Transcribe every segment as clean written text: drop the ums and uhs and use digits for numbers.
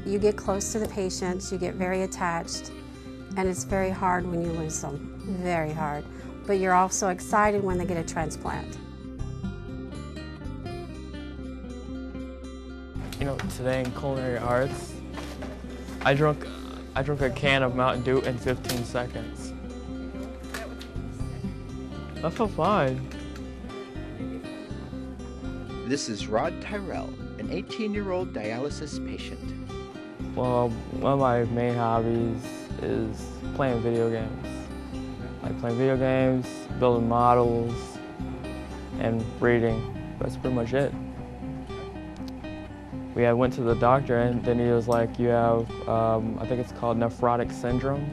You get close to the patients, you get very attached, and it's very hard when you lose them, very hard. But you're also excited when they get a transplant. You know, today in culinary arts, I drank a can of Mountain Dew in 15 seconds. That felt fine. This is Rod Tyrell, an 18-year-old dialysis patient. Well, one of my main hobbies is playing video games. Like playing video games, building models, and reading. That's pretty much it. We went to the doctor, and then he was like, you have, I think it's called nephrotic syndrome.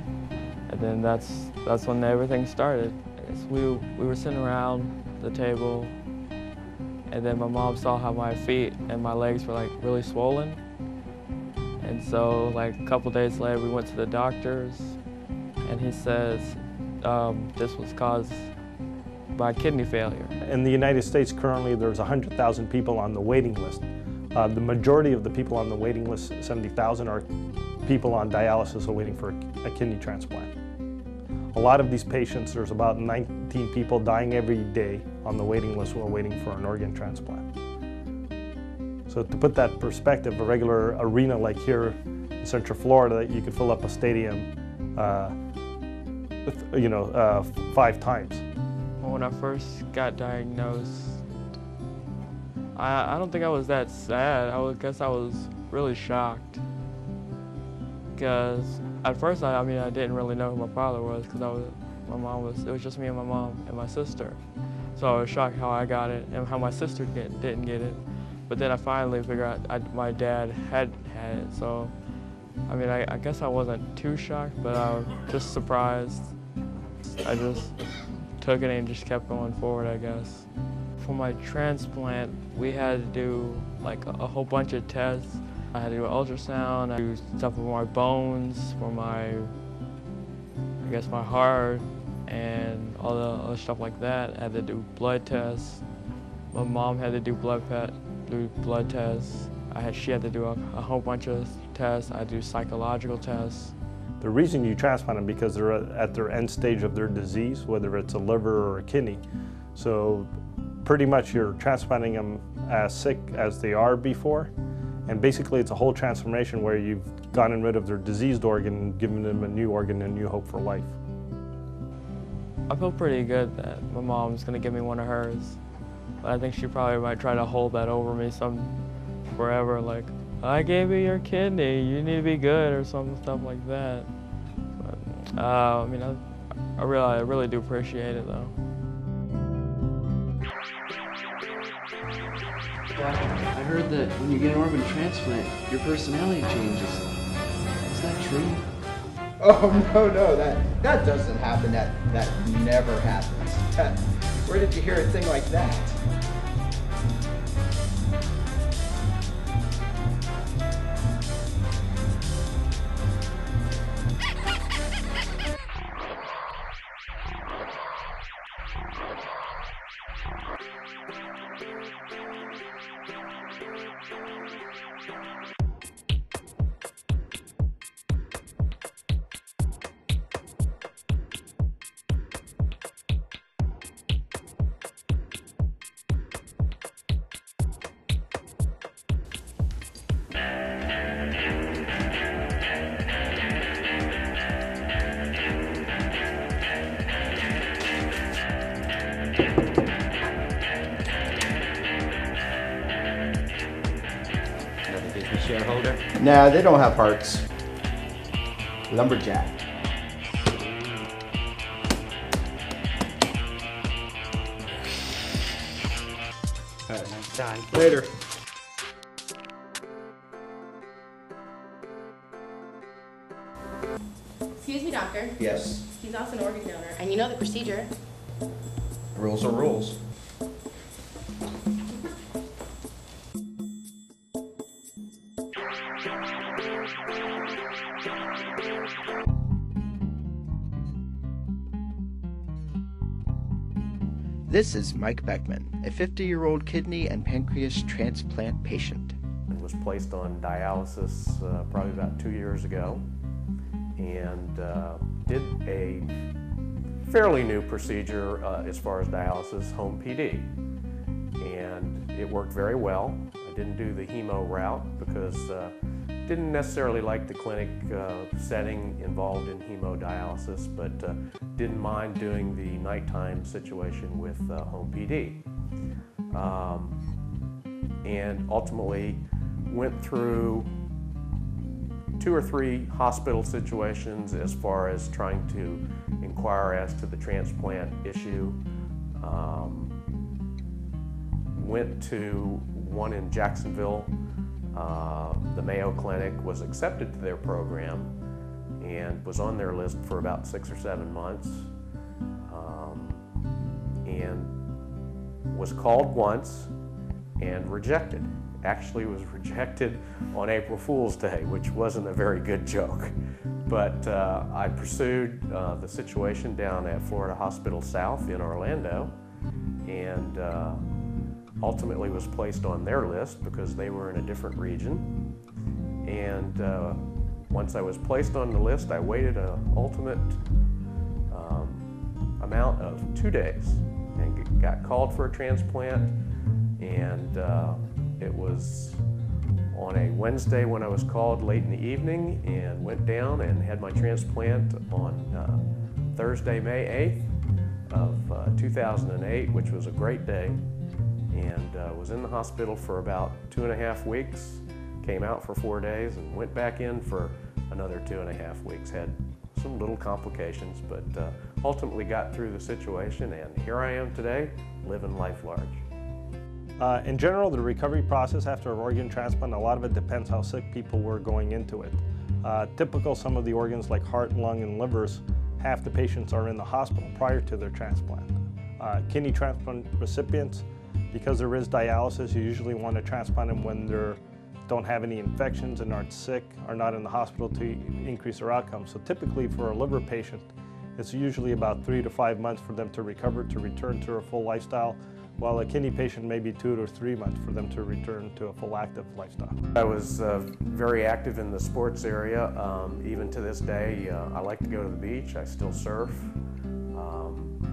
And then that's when everything started. We were sitting around the table, and then my mom saw how my feet and my legs were like really swollen. And so like a couple days later, we went to the doctors, and he says this was caused by kidney failure. In the United States currently, there's 100,000 people on the waiting list. The majority of the people on the waiting list, 70,000, are people on dialysis waiting for a kidney transplant. A lot of these patients, there's about 19 people dying every day on the waiting list while waiting for an organ transplant. So to put that in perspective, a regular arena like here in Central Florida, you could fill up a stadium, with, 5 times. When I first got diagnosed, I don't think I was that sad. I guess I was really shocked. Because at first, I didn't really know who my father was, because it was just me and my mom and my sister. So I was shocked how I got it and how my sister didn't get it. But then I finally figured out my dad had it. So, I guess I wasn't too shocked, but I was just surprised. I just took it and just kept going forward, I guess. For my transplant, we had to do like a whole bunch of tests. I had to do an ultrasound, I do stuff for my bones, for my heart, and all the other stuff like that. I had to do blood tests. My mom had to do blood tests. She had to do a whole bunch of tests. I do psychological tests. The reason you transplant them because they're at their end stage of their disease, whether it's a liver or a kidney. So pretty much you're transplanting them as sick as they are before. And basically it's a whole transformation where you've gotten rid of their diseased organ and given them a new organ and a new hope for life. I feel pretty good that my mom's gonna give me one of hers. But I think she probably might try to hold that over me forever, like, I gave you your kidney, you need to be good, or stuff like that. But, I really do appreciate it though. Doctor, I heard that when you get an organ transplant, your personality changes. Is that true? Oh, no, that doesn't happen. That never happens. Where did you hear a thing like that? Shareholder? Nah, they don't have hearts. Lumberjack. All right, nice time. Later. Excuse me, doctor. Yes. He's also an organ donor, and you know the procedure. Rules are rules. This is Mike Beckman, a 50-year-old kidney and pancreas transplant patient. was placed on dialysis probably about 2 years ago, and did a fairly new procedure as far as dialysis, home PD. And it worked very well. I didn't do the hemo route because didn't necessarily like the clinic setting involved in hemodialysis, but didn't mind doing the nighttime situation with home PD. And ultimately went through 2 or 3 hospital situations as far as trying to inquire as to the transplant issue. Went to one in Jacksonville. The Mayo Clinic, was accepted to their program and was on their list for about 6 or 7 months, and was called once and rejected. Actually was rejected on April Fool's Day, which wasn't a very good joke. But I pursued the situation down at Florida Hospital South in Orlando, and ultimately was placed on their list because they were in a different region. And once I was placed on the list, I waited an ultimate amount of 2 days and got called for a transplant. And it was on a Wednesday when I was called late in the evening, and went down and had my transplant on Thursday, May 8th of 2008, which was a great day. And was in the hospital for about 2.5 weeks, came out for 4 days, and went back in for another 2.5 weeks. Had some little complications, but ultimately got through the situation, and here I am today, living life large. In general, the recovery process after an organ transplant, a lot of it depends how sick people were going into it. Typical, some of the organs like heart, lung, and livers, half the patients are in the hospital prior to their transplant. Kidney transplant recipients, because there is dialysis, you usually want to transplant them when they don't have any infections and aren't sick, are not in the hospital to increase their outcomes. So typically for a liver patient, it's usually about 3 to 5 months for them to recover, to return to a full lifestyle, while a kidney patient may be 2 to 3 months for them to return to a full active lifestyle. I was very active in the sports area. Even to this day, I like to go to the beach. I still surf.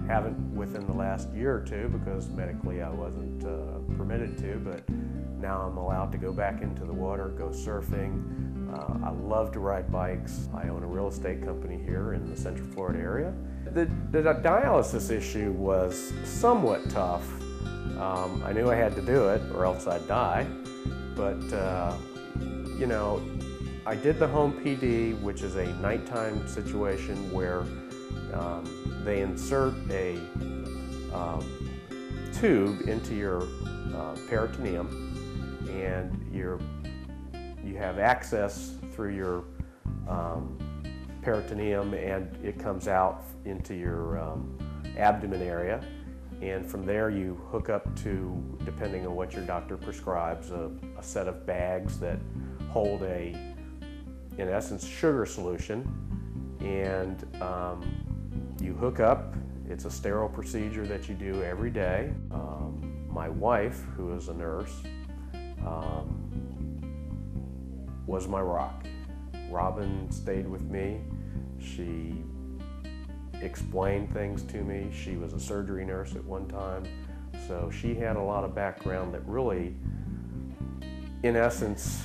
Haven't within the last year or 2 because medically I wasn't permitted to, but now I'm allowed to go back into the water, go surfing. I love to ride bikes. I own a real estate company here in the Central Florida area. The dialysis issue was somewhat tough. I knew I had to do it or else I'd die, but you know, I did the home PD, which is a nighttime situation where they insert a tube into your peritoneum, and you have access through your peritoneum, and it comes out into your abdomen area. And from there you hook up to, depending on what your doctor prescribes, a set of bags that hold in essence, sugar solution. And you hook up. It's a sterile procedure that you do every day. My wife, who is a nurse, was my rock. Robin stayed with me. She explained things to me. She was a surgery nurse at one time, so she had a lot of background that really, in essence,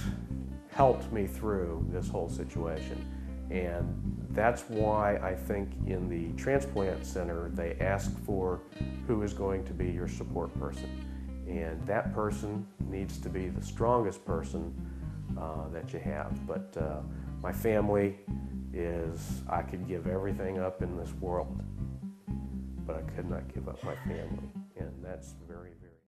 helped me through this whole situation. And that's why I think in the transplant center they ask for who is going to be your support person. And that person needs to be the strongest person that you have. But my family is, I could give everything up in this world, but I could not give up my family. And that's very, very